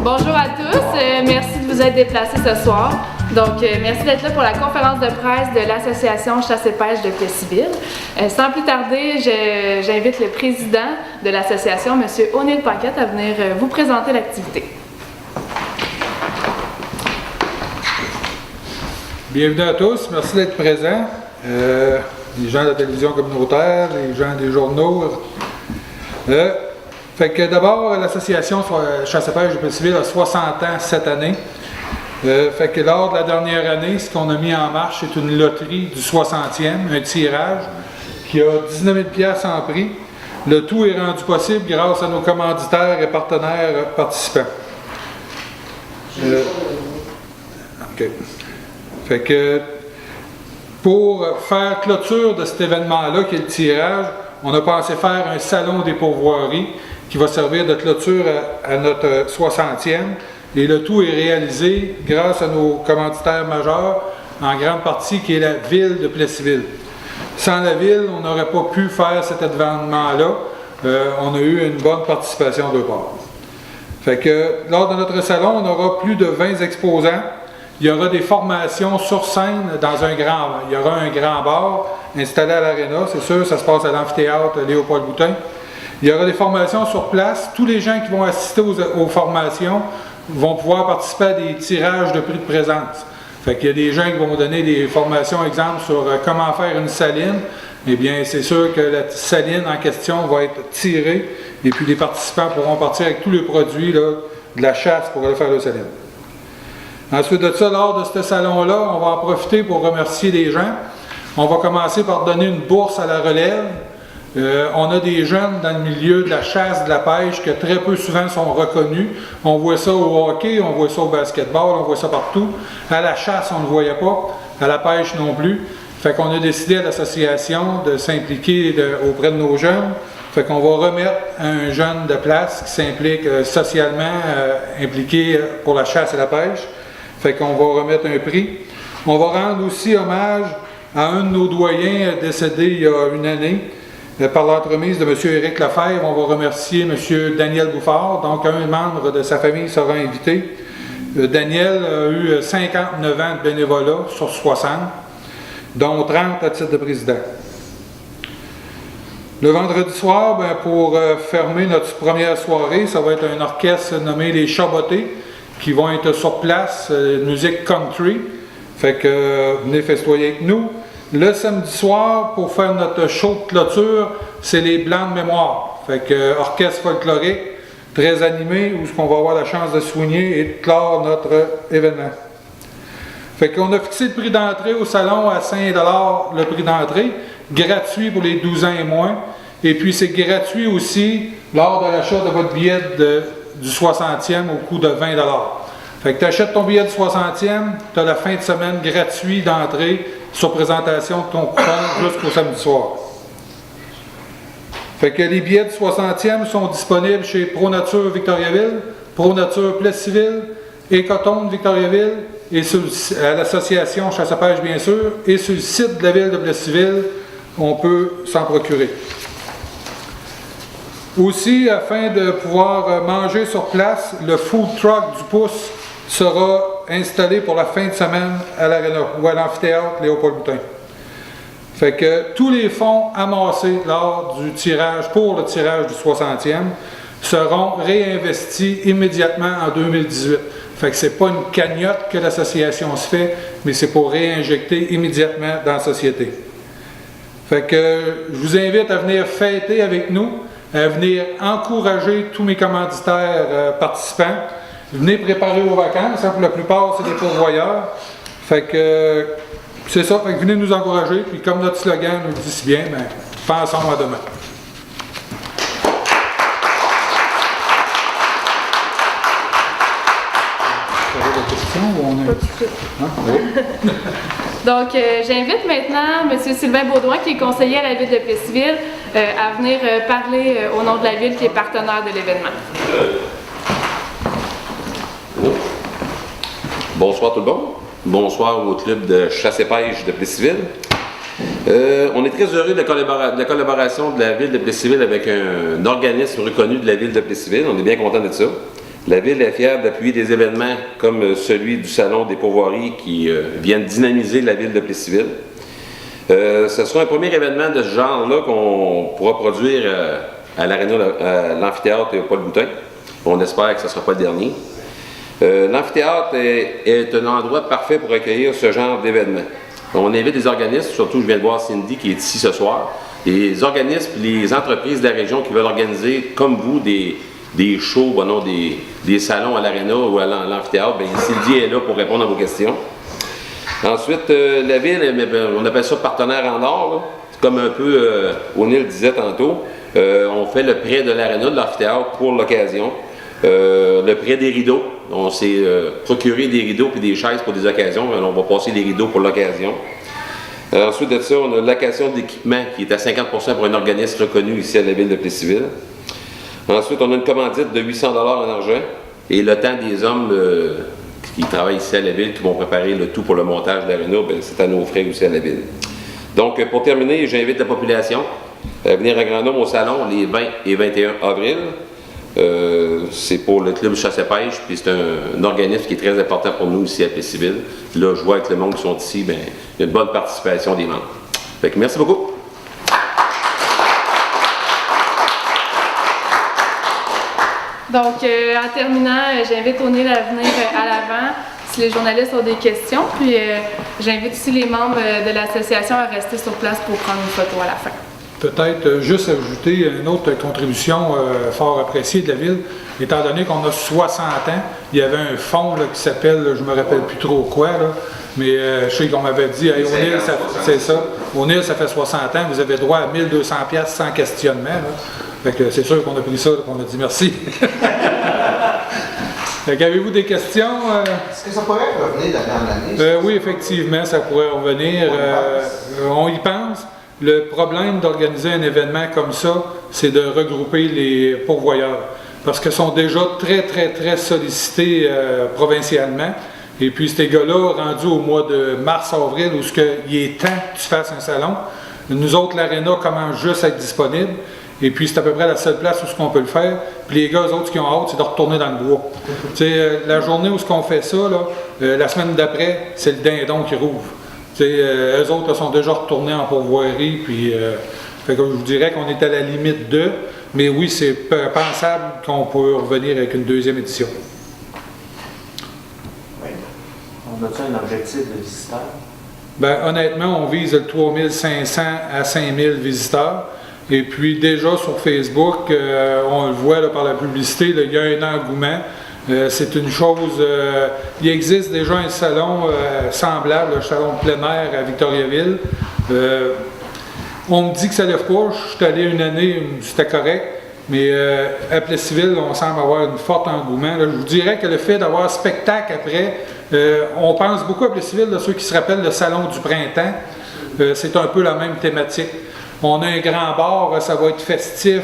Bonjour à tous, merci de vous être déplacés ce soir. Donc, merci d'être là pour la conférence de presse de l'Association Chasse et Pêche de Plessisville. Sans plus tarder, j'invite le président de l'association, M. O'Neil Paquette, à venir vous présenter l'activité. Bienvenue à tous, merci d'être présents. Les gens de la télévision communautaire, les gens des journaux. Fait que d'abord, l'association Chasse et Pêche de Plessisville a 60 ans cette année. Fait que lors de la dernière année, ce qu'on a mis en marche, c'est une loterie du 60e, un tirage qui a 19 000 $ en prix. Le tout est rendu possible grâce à nos commanditaires et partenaires participants. OK. Fait que pour faire clôture de cet événement-là, qui est le tirage, on a pensé faire un salon des pourvoiries qui va servir de clôture à notre 60e. Et le tout est réalisé grâce à nos commanditaires majeurs, en grande partie qui est la ville de Plessisville. Sans la ville, on n'aurait pas pu faire cet événement-là. On a eu une bonne participation de part. Fait que lors de notre salon, on aura plus de 20 exposants. Il y aura des formations sur scène dans un grand... Il y aura un grand bar installé à l'aréna, c'est sûr, ça se passe à l'amphithéâtre Léopold Boutin. Il y aura des formations sur place. Tous les gens qui vont assister aux formations vont pouvoir participer à des tirages de prix de présence. Fait qu'il y a des gens qui vont donner des formations, exemple, sur comment faire une saline. Eh bien, c'est sûr que la saline en question va être tirée et puis les participants pourront partir avec tous les produits là, de la chasse pour aller faire la saline. Ensuite de ça, lors de ce salon-là, on va en profiter pour remercier les gens. On va commencer par donner une bourse à la relève. On a des jeunes dans le milieu de la chasse, de la pêche, que très peu souvent sont reconnus. On voit ça au hockey, on voit ça au basketball, on voit ça partout. À la chasse, on ne le voyait pas. À la pêche non plus. Fait qu'on a décidé à l'association de s'impliquer auprès de nos jeunes. Fait qu'on va remettre un jeune de place qui s'implique socialement, impliqué pour la chasse et la pêche. Fait qu'on va remettre un prix. On va rendre aussi hommage à un de nos doyens décédé il y a une année. Par l'entremise de M. Éric Lefebvre, on va remercier M. Daniel Bouffard. Donc, un membre de sa famille sera invité. Daniel a eu 59 ans de bénévolat sur 60, dont 30 à titre de président. Le vendredi soir, ben, pour fermer notre première soirée, ça va être un orchestre nommé les Chabotés qui vont être sur place, musique country. Fait que venez festoyer avec nous. Le samedi soir, pour faire notre show de clôture, c'est les Blancs de mémoire. Fait que orchestre folklorique, très animé, où on va avoir la chance de soigner et de clore notre événement. Fait qu'on a fixé le prix d'entrée au salon à 5 $, le prix d'entrée, gratuit pour les 12 ans et moins. Et puis c'est gratuit aussi lors de l'achat de votre billet du 60e au coût de 20 $. Fait que tu achètes ton billet du 60e, tu as la fin de semaine gratuit d'entrée sur présentation de ton coupon jusqu'au samedi soir. Fait que les billets du 60e sont disponibles chez ProNature Victoriaville, ProNature Plessisville, Écoton de Victoriaville, et à l'association Chasse et Pêche bien sûr, et sur le site de la ville de Plessisville, on peut s'en procurer. Aussi, afin de pouvoir manger sur place, le food truck du pouce sera installé pour la fin de semaine à l'aréna ou à l'amphithéâtre Léopold Boutin. Fait que tous les fonds amassés lors du tirage, pour le tirage du 60e, seront réinvestis immédiatement en 2018. Fait que c'est pas une cagnotte que l'association se fait, mais c'est pour réinjecter immédiatement dans la société. Fait que je vous invite à venir fêter avec nous, à venir encourager tous mes commanditaires participants. Venez préparer vos vacances, hein, pour la plupart c'est des pourvoyeurs. Fait que c'est ça, fait que venez nous encourager, puis comme notre slogan nous le dit si bien, ben, pensons à demain. Donc, j'invite maintenant M. Sylvain Baudouin, qui est conseiller à la ville de Plessisville, à venir parler au nom de la ville qui est partenaire de l'événement. Bonsoir tout le monde. Bonsoir au club de chasse et pêche de Plessisville. On est très heureux de la collaboration de la ville de Plessisville avec un organisme reconnu de la ville de Plessisville. On est bien content de ça. La Ville est fière d'appuyer des événements comme celui du Salon des pourvoiries qui viennent dynamiser la Ville de Plessisville. Ce sera un premier événement de ce genre-là qu'on pourra produire à l'amphithéâtre Paul Boutin. On espère que ce ne sera pas le dernier. L'amphithéâtre est un endroit parfait pour accueillir ce genre d'événement. On invite des organismes, surtout je viens de voir Cindy qui est ici ce soir, les organismes et les entreprises de la région qui veulent organiser, comme vous, des shows, des salons à l'aréna ou à l'amphithéâtre. Bien, Cindy est là pour répondre à vos questions. Ensuite, la Ville, on appelle ça partenaire en or, c'est comme un peu O'Neill disait tantôt. On fait le prêt de l'aréna, de l'amphithéâtre pour l'occasion. Le prêt des rideaux. On s'est procuré des rideaux et des chaises pour des occasions. On va passer les rideaux pour l'occasion. Ensuite de ça, on a location d'équipement qui est à 50% pour un organisme reconnu ici à la Ville de Plessisville. Ensuite, on a une commandite de 800 $ en argent et le temps des hommes qui travaillent ici à la Ville, qui vont préparer le tout pour le montage de l'aréna, c'est à nos frais aussi à la Ville. Donc, pour terminer, j'invite la population à venir à Grand Nombre au salon les 20 et 21 avril. C'est pour le club chasse-pêche, puis c'est un organisme qui est très important pour nous ici à Plessisville. Là, je vois avec le monde qui sont ici, il y a une bonne participation des membres. Fait que merci beaucoup. Donc, en terminant, j'invite O'Neill à venir à l'avant si les journalistes ont des questions. Puis, j'invite aussi les membres de l'association à rester sur place pour prendre une photo à la fin. Peut-être juste ajouter une autre contribution fort appréciée de la Ville. Étant donné qu'on a 60 ans, il y avait un fonds là, qui s'appelle, je ne me rappelle plus trop quoi, là, mais je sais qu'on m'avait dit, hey, O'Neill, c'est ça, O'Neill, ça fait 60 ans, vous avez droit à 1200$ sans questionnement. Là. Fait que c'est sûr qu'on a pris ça, qu'on a dit merci. Avez-vous des questions? Est-ce que ça pourrait revenir d'année en année? Oui, effectivement, ça pourrait revenir. On y pense. Le problème d'organiser un événement comme ça, c'est de regrouper les pourvoyeurs. Parce qu'ils sont déjà très, très, très sollicités provincialement. Et puis, ces gars-là, rendus au mois de mars-avril, où il est temps que tu fasses un salon, nous autres, l'aréna commence juste à être disponible. Et puis, c'est à peu près la seule place où on peut le faire. Puis, les gars, eux autres, ce qui ont hâte, c'est de retourner dans le bois. Tu sais, la journée où on fait ça, là, la semaine d'après, c'est le dindon qui rouvre. Eux autres sont déjà retournés en pourvoirie, puis fait que je vous dirais qu'on est à la limite de, mais oui, c'est pensable qu'on peut revenir avec une deuxième édition. Oui. On a-tu un objectif de visiteurs? Bien, honnêtement, on vise le 3500 à 5000 visiteurs. Et puis déjà sur Facebook, on le voit là, par la publicité, là, il y a un engouement. C'est une chose, il existe déjà un salon semblable, le salon de plein air à Victoriaville. On me dit que ça ne lève pas, je suis allé une année, c'était correct, mais à Plessisville, on semble avoir un fort engouement. Là, je vous dirais que le fait d'avoir spectacle après, on pense beaucoup à Plessisville, là, ceux qui se rappellent le salon du printemps, c'est un peu la même thématique. On a un grand bar, ça va être festif.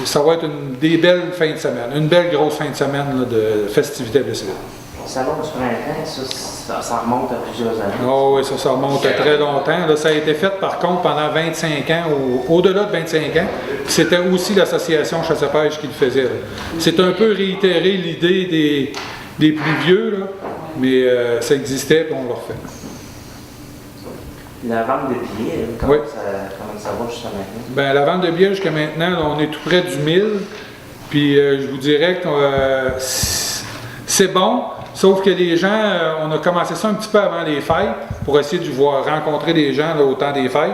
Ça va être des belles fins de semaine, une belle grosse fin de semaine là, de festivités à Plessisville. Le salon du printemps, ça remonte à plusieurs années. Oh, oui, ça remonte à très longtemps. Là, ça a été fait par contre pendant 25 ans, ou au-delà de 25 ans. C'était aussi l'association Chasse-Pêche qui le faisait. Là. C'est un peu réitéré l'idée des plus vieux, là, mais ça existait et on l'a refait. La vente de billets, comment ça va jusqu'à maintenant? Bien, la vente de billets jusqu'à maintenant, là, on est tout près du 1000. Puis je vous dirais que c'est bon, sauf que les gens, on a commencé ça un petit peu avant les fêtes pour essayer de rencontrer des gens là, au temps des fêtes.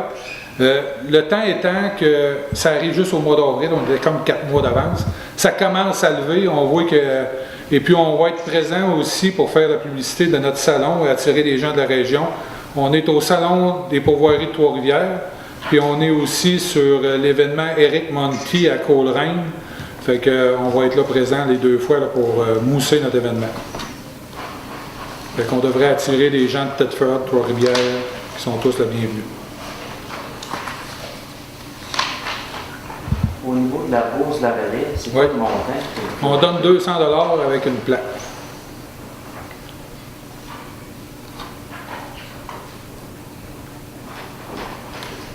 Le temps étant que ça arrive juste au mois d'avril, on était comme 4 mois d'avance. Ça commence à lever, on voit que. Et puis on va être présent aussi pour faire la publicité de notre salon et attirer les gens de la région. On est au Salon des pourvoiries de Trois-Rivières, puis on est aussi sur l'événement Eric Monti à Coleraine. Fait qu'on va être là présent les 2 fois là, pour mousser notre événement. Fait qu'on devrait attirer les gens de Thetford, Trois-Rivières, qui sont tous les bienvenus. Au niveau de la bourse de la relève, c'est quoi le montant? On donne 200 $ avec une plaque.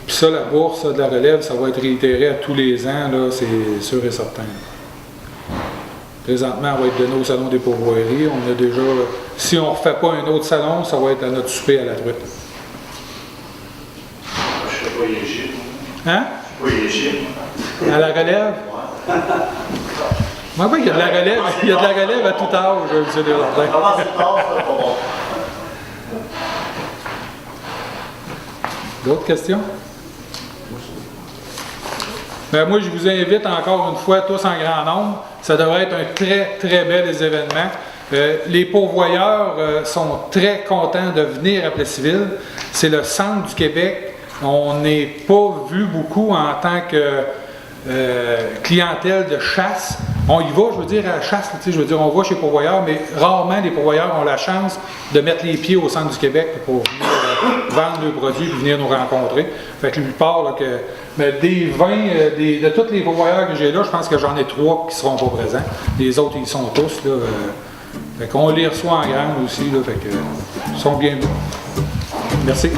Puis ça, la bourse de la relève, ça va être réitéré à tous les ans, là, c'est sûr et certain. Présentement, on va être donné au Salon des pourvoiries. On a déjà, si on ne refait pas un autre salon, ça va être à notre souper à la truite. Je ne sais pas y échir. Hein? Je ne sais pas y échir. À la relève? Moi, il y a de la relève. Il y a de la relève à tout âge, M. Desjardins. Comment c'est tard, c'est pas bon. D'autres questions? Ben, moi, je vous invite encore une fois, tous en grand nombre. Ça devrait être un très, très bel événement. Les pourvoyeurs sont très contents de venir à Plessisville. C'est le centre du Québec. On n'est pas vu beaucoup en tant que clientèle de chasse. On y va, je veux dire, à la chasse, je veux dire, on va chez les pourvoyeurs, mais rarement les pourvoyeurs ont la chance de mettre les pieds au centre du Québec pour venir vendre leurs produits et venir nous rencontrer. Fait que la plupart, là, des 20, de tous les pourvoyeurs que j'ai là, je pense que j'en ai 3 qui ne seront pas présents. Les autres, ils sont tous. Là, fait qu'on les reçoit en grande aussi, là, fait que, ils sont bien bons. Merci.